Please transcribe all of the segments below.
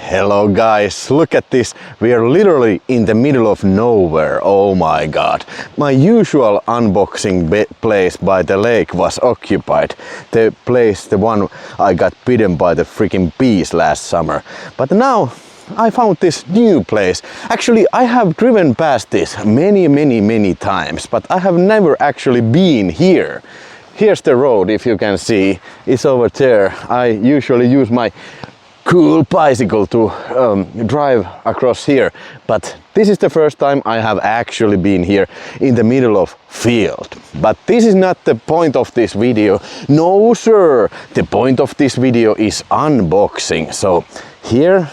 Hello guys, look at this. We are literally in the middle of nowhere. Oh my god. My usual unboxing place by the lake was occupied. The place, the one I got bitten by the freaking bees last summer. But now I found this new place. Actually, I have driven past this many times, but I have never actually been here. Here's the road, if you can see. It's over there. I usually use my cool bicycle to drive across here, but this is the first time I have actually been here in the middle of field. But this is not the point of this video. No sir, the point of this video is unboxing. So here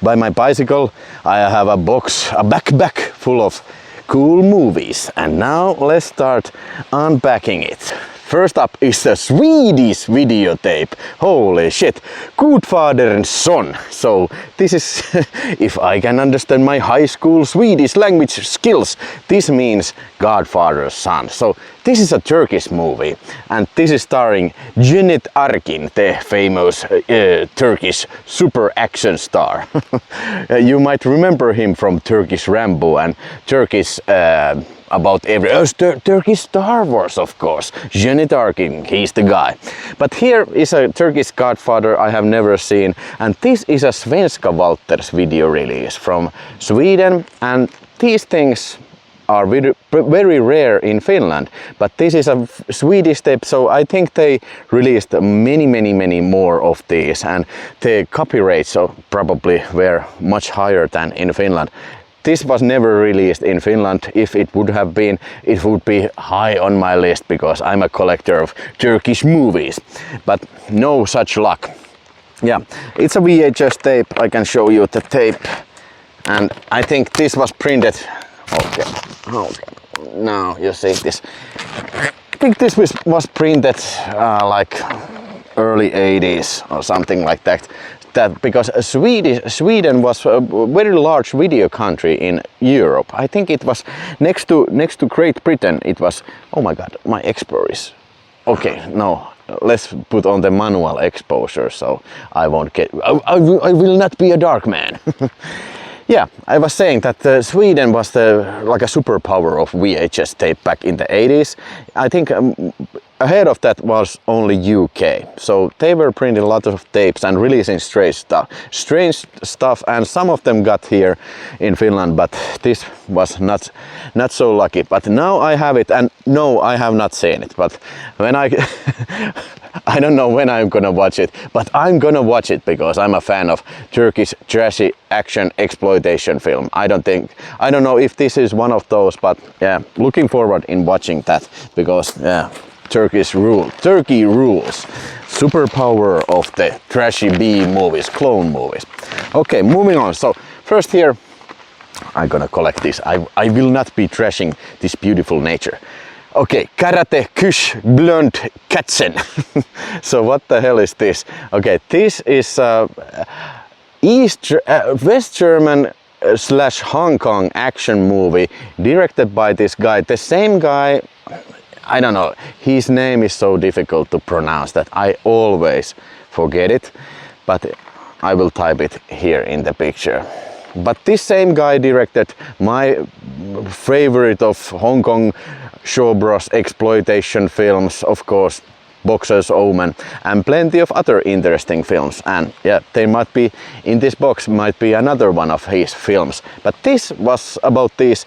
by my bicycle I have a backpack full of cool movies, and now let's start unpacking it. First up is the Swedish videotape. Holy shit, Godfathers Son. So this is, if I can understand my high school Swedish language skills, this means Godfather's Son. So this is a Turkish movie, and this is starring Cüneyt Arkın, the famous Turkish super action star. You might remember him from Turkish Rambo and Turkish about Turkish Star Wars, of course. Cüneyt Arkın, he's the guy. But here is a Turkish Godfather I have never seen, and this is a Svenska Walters video release from Sweden, and these things are very rare in Finland, but this is a Swedish tape, so I think they released many more of these, and the copyrights probably were much higher than in Finland. This was never released in Finland. If it would have been, it would be high on my list because I'm a collector of Turkish movies, but no such luck. Yeah, it's a VHS tape. I can show you the tape, and I think this was printed. Okay, now you see this. I think this was printed like early 80s or something like that. Because Sweden was a very large video country in Europe. I think it was next to Great Britain. It was, oh my god, my exposure is okay. No, let's put on the manual exposure so I won't get. I will not be a dark man. Yeah, I was saying that Sweden was like a superpower of VHS tape back in the 80s. I think ahead of that was only UK. So they were printing a lot of tapes and releasing strange stuff, and some of them got here in Finland, but this was not so lucky. But now I have it, and no, I have not seen it. But when I don't know when I'm gonna watch it, but I'm gonna watch it because I'm a fan of Turkish trashy action exploitation film. I don't know if this is one of those, but yeah, looking forward in watching that because yeah, Turkey rules. Superpower of the trashy B movies, clone movies. Okay, moving on. So first here, I'm gonna collect this. I will not be trashing this beautiful nature. Okay, Karate Kush Blond Katzen. So what the hell is this? Okay, this is West German / Hong Kong action movie directed by this guy. The same guy, I don't know, his name is so difficult to pronounce that I always forget it, but I will type it here in the picture. But this same guy directed my favorite of Hong Kong Shaw Bros exploitation films, of course, Boxer's Omen, and plenty of other interesting films. And yeah, there might be, in this box might be another one of his films. But this was about these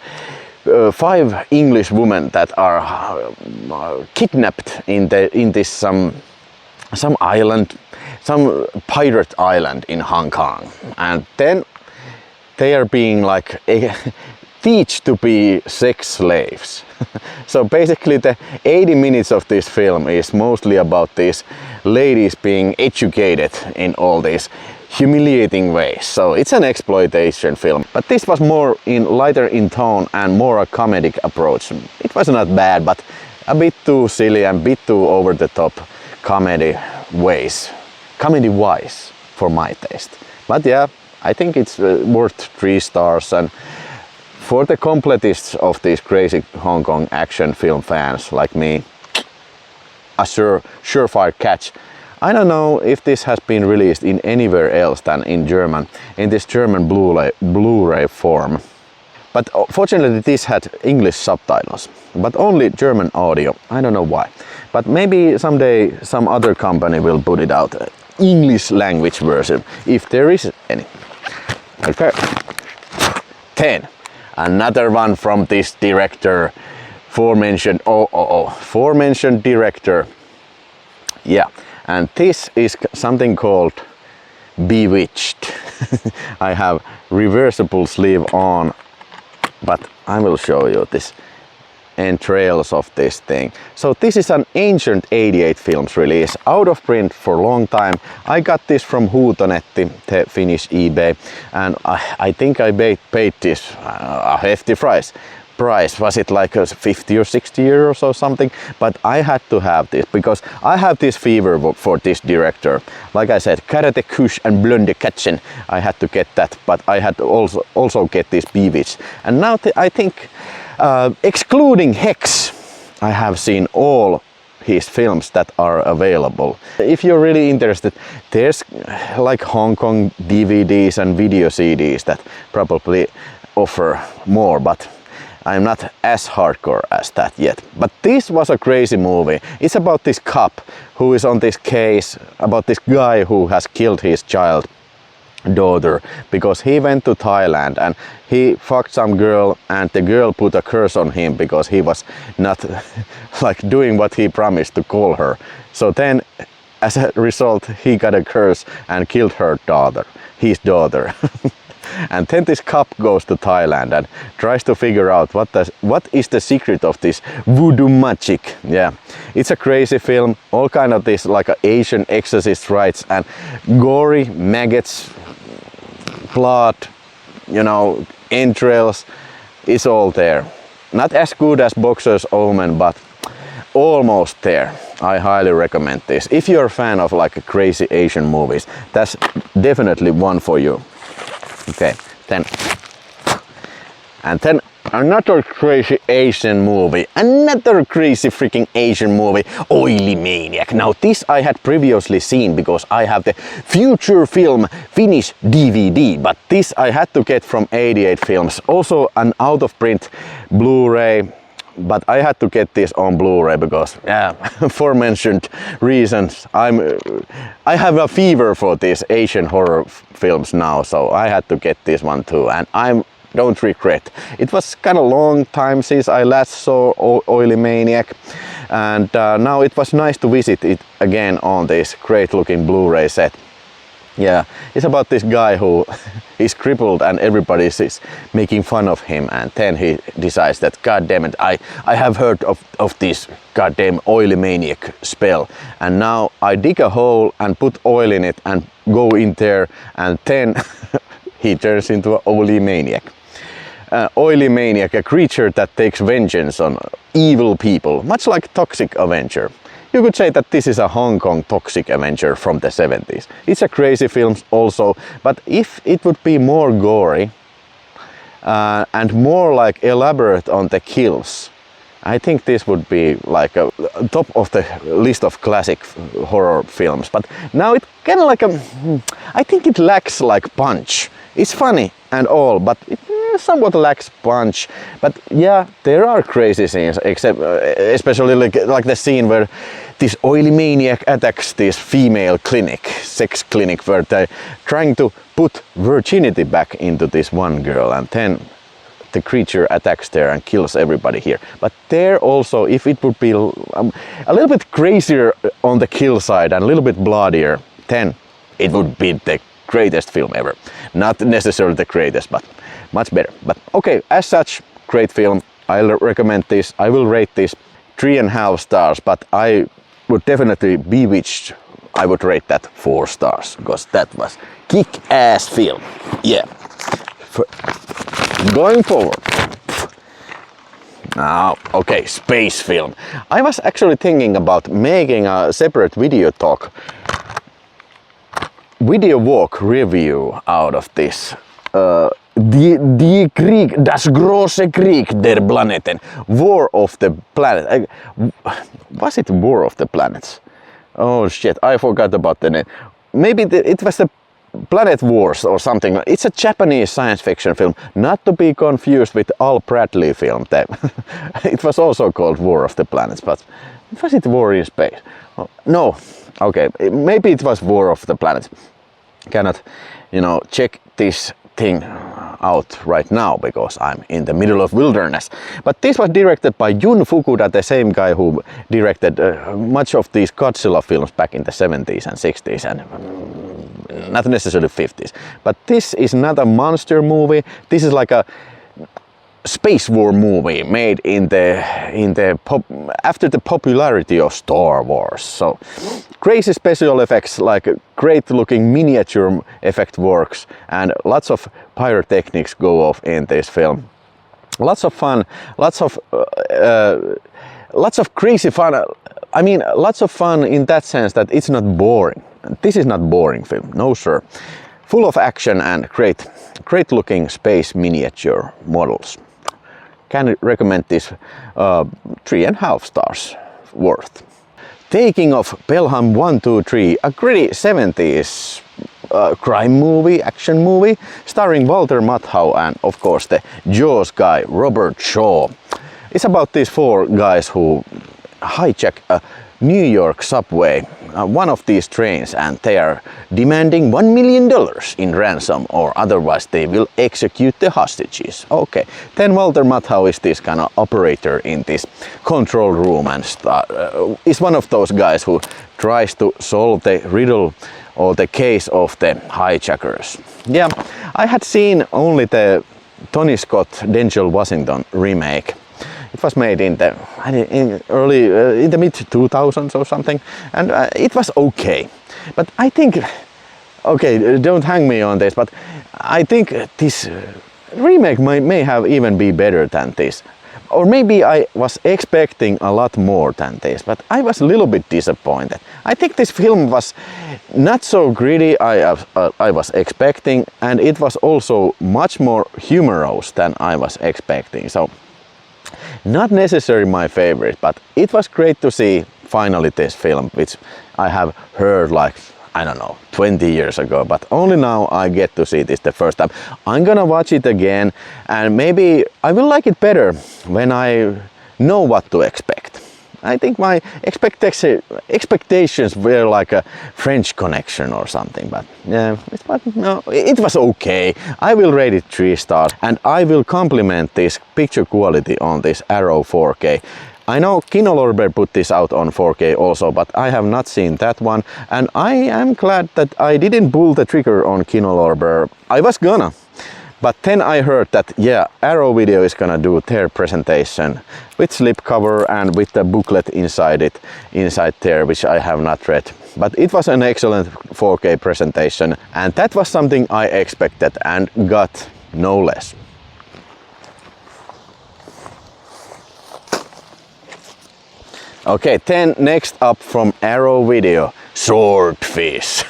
5 English women that are kidnapped in this some island, some pirate island in Hong Kong, and then they are being like teach to be sex slaves. So basically the 80 minutes of this film is mostly about these ladies being educated in all these humiliating ways. So it's an exploitation film, but this was more lighter in tone and more a comedic approach. It was not bad, but a bit too silly and a bit too over the top comedy wise for my taste. But yeah, I think it's worth 3 stars, and for the completists of these crazy Hong Kong action film fans like me, a surefire catch. I don't know if this has been released in anywhere else than in German, in this German Blu-ray form. But fortunately this had English subtitles, but only German audio. I don't know why. But maybe someday some other company will put it out, English language version, if there is any. Okay. 10. Another one from this director, aforementioned director. Yeah, and this is something called Bewitched. I have reversible sleeve on, but I will show you this entrails of this thing. So this is an ancient 88 films release, out of print for a long time. I got this from Huutonetti, the Finnish eBay, and I think I paid this a hefty price. Was it like 50 or 60 euros or something? But I had to have this because I have this fever for this director. Like I said, Karate Kush and Blonde Katzen, I had to get that, but I had to also get this Bewitched. And now I think, excluding Hex, I have seen all his films that are available. If you're really interested, there's like Hong Kong DVDs and video CDs that probably offer more, but I'm not as hardcore as that yet. But this was a crazy movie. It's about this cop who is on this case about this guy who has killed his daughter because he went to Thailand and he fucked some girl, and the girl put a curse on him because he was not like doing what he promised to call her. So then as a result he got a curse and killed his daughter. And then this cop goes to Thailand and tries to figure out what is the secret of this voodoo magic. Yeah, it's a crazy film, all kind of this like a Asian exorcist rites and gory maggots, blood, you know, entrails, it's all there. Not as good as Boxer's Omen, but almost there. I highly recommend this. If you're a fan of like crazy Asian movies, that's definitely one for you. Okay, then another crazy Asian movie, another crazy freaking Asian movie, Oily Maniac. Now this I had previously seen because I have the Future Film Finnish DVD, but this I had to get from 88 Films, also an out of print Blu-ray. But I had to get this on Blu-ray because, yeah, aforementioned reasons, I have a fever for these Asian horror films now, so I had to get this one too, and I don't regret. It was kind of long time since I last saw Oily Maniac, and now it was nice to visit it again on this great looking Blu-ray set. Yeah, it's about this guy who is crippled and everybody is making fun of him, and then he decides that, god damn it, I have heard of this goddamn Oily Maniac spell, and now I dig a hole and put oil in it and go in there, and then he turns into an Oily Maniac. Oily Maniac, a creature that takes vengeance on evil people, much like Toxic Avenger. You could say that this is a Hong Kong Toxic Avenger from the 70s. It's a crazy film also, but if it would be more gory and more like elaborate on the kills, I think this would be like a top of the list of classic horror films. But now it kind of like I think it lacks like punch. It's funny and all, but it somewhat lacks punch. But yeah, there are crazy scenes, except especially like the scene where this Oily Maniac attacks this female clinic, sex clinic, where they're trying to put virginity back into this one girl, and then the creature attacks there and kills everybody here. But there also, if it would be a little bit crazier on the kill side and a little bit bloodier, then it would be the greatest film ever. Not necessarily the greatest, but much better. But okay, as such, great film. I'll recommend this. I will rate this 3.5 stars, but I would definitely Bewitched. I would rate that 4 stars because that was kick-ass film. Yeah. Going forward. Now, okay, space film. I was actually thinking about making a separate VideoTalk video walk review out of this. Die Krieg, das große Krieg der Planeten. War of the Planet. Was it War of the Planets? Oh shit, I forgot about the name. Maybe it was the Planet Wars or something. It's a Japanese science fiction film, not to be confused with Al Bradley film. It was also called War of the Planets, but was it War in Space? Oh, no, okay, maybe it was War of the Planets. Cannot, you know, check this thing out right now because I'm in the middle of wilderness. But this was directed by Jun Fukuda, the same guy who directed much of these Godzilla films back in the 70s and 60s and not necessarily 50s. But this is not a monster movie. This is like a space war movie made after the popularity of Star Wars. So crazy special effects, like great looking miniature effect works, and lots of pyrotechnics go off in this film. Lots of fun, lots of crazy fun. I mean, lots of fun in that sense that it's not boring. This is not boring film, no sir. Full of action and great looking space miniature models. Can recommend this 3.5 stars worth. Taking of Pelham 123, a gritty 70s crime movie, action movie, starring Walter Matthau and of course the Jaws guy Robert Shaw. It's about these 4 guys who hijack a New York subway, one of these trains, and they are demanding $1 million in ransom or otherwise they will execute the hostages. Okay, then Walter Matthau is this kind of operator in this control room and is one of those guys who tries to solve the riddle or the case of the hijackers. Yeah, I had seen only the Tony Scott Denzel Washington remake. It was made in the mid 2000s or something, and it was okay. But I think, okay, don't hang me on this, but I think this remake may have even be better than this. Or maybe I was expecting a lot more than this, but I was a little bit disappointed. I think this film was not so gritty I was expecting, and it was also much more humorous than I was expecting. So not necessarily my favorite, but it was great to see finally this film, which I have heard like, I don't know, 20 years ago, but only now I get to see this the first time. I'm gonna watch it again and maybe I will like it better when I know what to expect. I think my expectations were like a French Connection or something, but yeah, it was okay. I will rate it 3 stars and I will compliment this picture quality on this Arrow 4K. I know Kino Lorber put this out on 4K also, but I have not seen that one, and I am glad that I didn't pull the trigger on Kino Lorber. I was gonna, but then I heard that yeah, Arrow Video is gonna do their presentation with slipcover and with the booklet inside there, which I have not read. But it was an excellent 4K presentation, and that was something I expected and got no less. Okay, then next up from Arrow Video, Swordfish.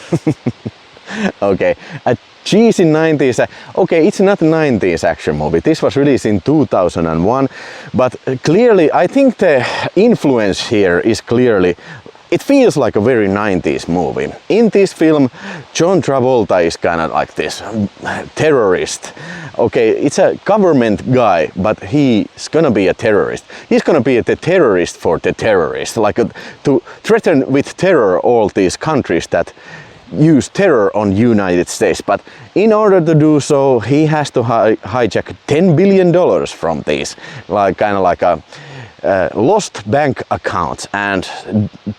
Okay, a cheesy 90s, okay, it's not a 90s action movie. This was released in 2001, but clearly I think the influence here is clearly, it feels like a very 90s movie. In this film, John Travolta is kind of like this terrorist. Okay, it's a government guy, but he's gonna be a terrorist. He's gonna be the terrorist for the terrorists, like to threaten with terror all these countries that use terror on United States. But in order to do so, he has to hijack $10 billion from these, like kind of like a lost bank accounts, and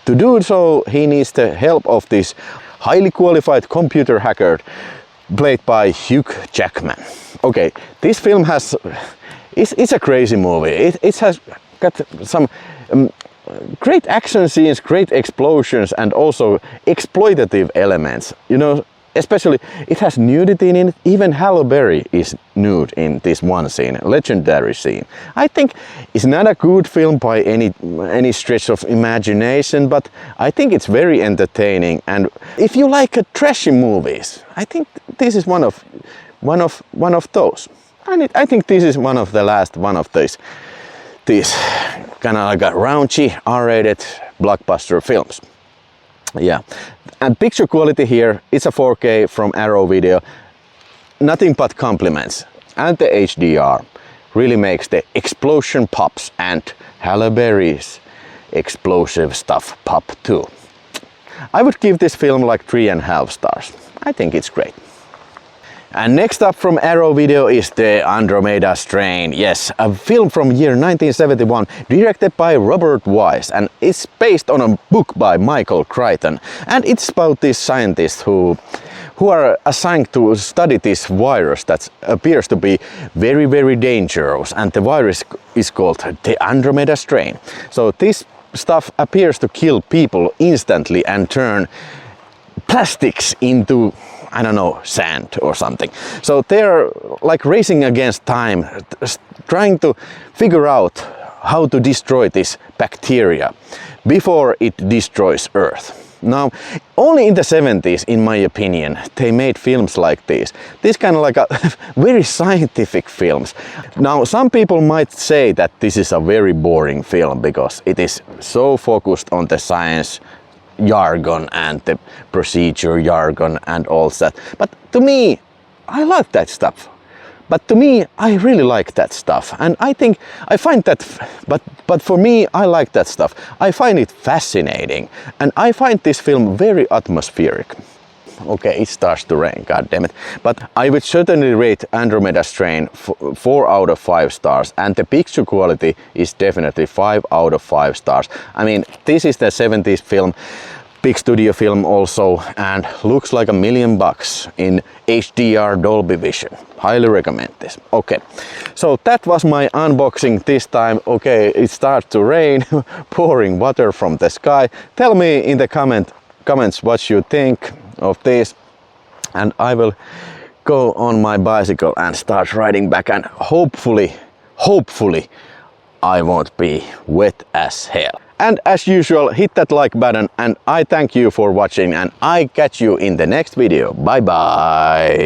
to do so he needs the help of this highly qualified computer hacker played by Hugh Jackman. Okay, this film it's a crazy movie. It has got some great action scenes, great explosions, and also exploitative elements. You know, especially it has nudity in it. Even Halle Berry is nude in this one scene, legendary scene. I think it's not a good film by any stretch of imagination, but I think it's very entertaining. And if you like trashy movies, I think this is one of those. And I think this is one of the last one of these kind of like a raunchy, R-rated blockbuster films. Yeah, and picture quality here, it's a 4K from Arrow Video. Nothing but compliments. And the HDR really makes the explosion pops and Halle Berry's explosive stuff pop too. I would give this film like 3.5 stars. I think it's great. And next up from Arrow Video is the Andromeda Strain. Yes, a film from year 1971, directed by Robert Wise, and it's based on a book by Michael Crichton. And it's about these scientists who are assigned to study this virus that appears to be very, very dangerous, and the virus is called the Andromeda Strain. So this stuff appears to kill people instantly and turn plastics into, I don't know, sand or something. So they're like racing against time, trying to figure out how to destroy this bacteria before it destroys Earth. Now, only in the 70s, in my opinion, they made films like this. This kind of like a very scientific films. Now, some people might say that this is a very boring film because it is so focused on the science jargon and the procedure jargon and all that. But to me, I like that stuff. But to me, I really like that stuff, and I think I find that, but for me, I like that stuff. I find it fascinating, and I find this film very atmospheric. Okay, it starts to rain, god damn it. But I would certainly rate Andromeda Strain 4 out of 5 stars, and the picture quality is definitely 5 out of 5 stars. I mean, this is the 70s film, big studio film also, and looks like $1 million in HDR Dolby Vision. Highly recommend this. Okay, so that was my unboxing this time. Okay, it starts to rain, pouring water from the sky. Tell me in the comments what you think of this, and I will go on my bicycle and start riding back, and hopefully I won't be wet as hell. And as usual, hit that like button, and I thank you for watching, and I catch you in the next video. Bye bye.